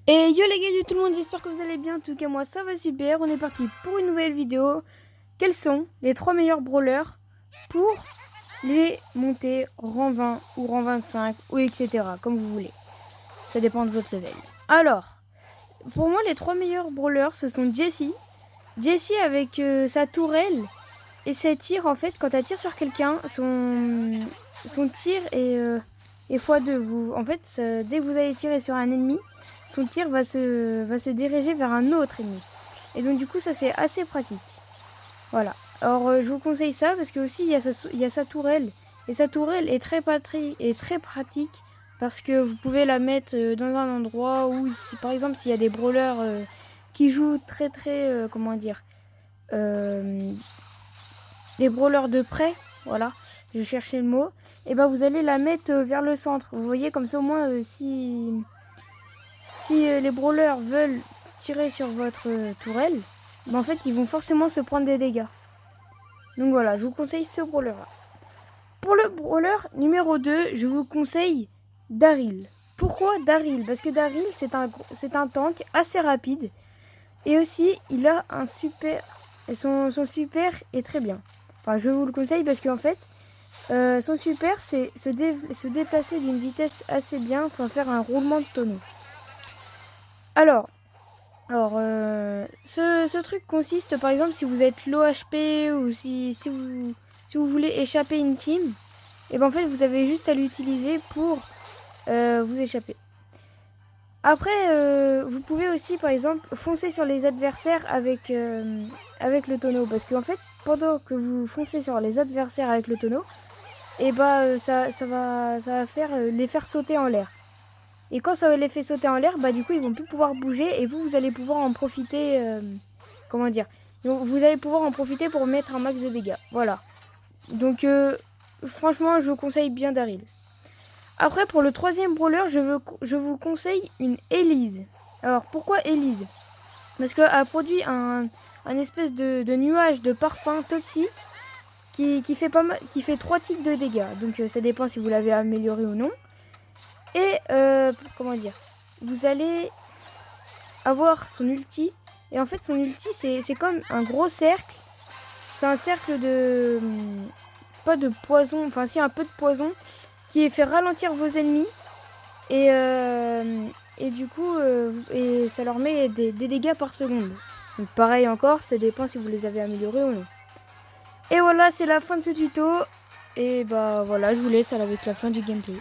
Et yo les gars de tout le monde, j'espère que vous allez bien, en tout cas moi ça va super, on est parti pour une nouvelle vidéo. Quels sont les 3 meilleurs brawlers pour les monter rang 20 ou rang 25 ou etc. comme vous voulez, ça dépend de votre level. Alors, pour moi les 3 meilleurs brawlers ce sont Jessie avec sa tourelle et ses tirs. En fait quand elle tire sur quelqu'un, son tir est x2. En fait, dès que vous allez tirer sur un ennemi, son tir va se diriger vers un autre ennemi. Et donc du coup ça c'est assez pratique. Voilà. Alors je vous conseille ça parce que aussi il y a sa tourelle. Et sa tourelle est très pratique parce que vous pouvez la mettre dans un endroit où, par exemple, s'il y a des brawlers qui jouent comment dire, des brawlers de près, voilà, je cherchais le mot, et ben vous allez la mettre vers le centre. Vous voyez, comme ça au moins si les brawlers veulent tirer sur votre tourelle, ben en fait ils vont forcément se prendre des dégâts. Donc voilà, je vous conseille ce brawler là. Pour le brawler numéro 2, je vous conseille Daryl. Pourquoi Daryl? Parce que Daryl c'est un tank assez rapide et aussi il a un super, son super est très bien. Enfin je vous le conseille parce qu'en fait son super c'est se déplacer d'une vitesse assez bien, enfin faire un roulement de tonneau. Alors ce truc consiste, par exemple, si vous êtes low HP ou si vous voulez échapper une team, et ben en fait vous avez juste à l'utiliser pour vous échapper. Après, vous pouvez aussi, par exemple, foncer sur les adversaires avec le tonneau, parce qu'en fait, pendant que vous foncez sur les adversaires avec le tonneau, et ben ça va faire les faire sauter en l'air. Et quand ça les fait sauter en l'air, bah du coup ils vont plus pouvoir bouger et vous allez pouvoir en profiter. Comment dire, vous allez pouvoir en profiter pour mettre un max de dégâts. Voilà. Donc franchement, je vous conseille bien Daryl. Après, pour le troisième brawler, je vous conseille une Elise. Alors pourquoi Elise? Parce qu'elle produit un espèce de nuage de parfum toxique qui fait pas mal, qui fait 3 types de dégâts. Donc ça dépend si vous l'avez amélioré ou non. Et comment dire, vous allez avoir son ulti. Et en fait son ulti c'est comme un gros cercle. C'est un cercle de... pas de poison, enfin si un peu de poison. Qui fait ralentir vos ennemis. Et du coup et ça leur met des dégâts par seconde. Donc pareil encore, ça dépend si vous les avez améliorés ou non. Et voilà, c'est la fin de ce tuto. Et bah voilà, je vous laisse avec la fin du gameplay.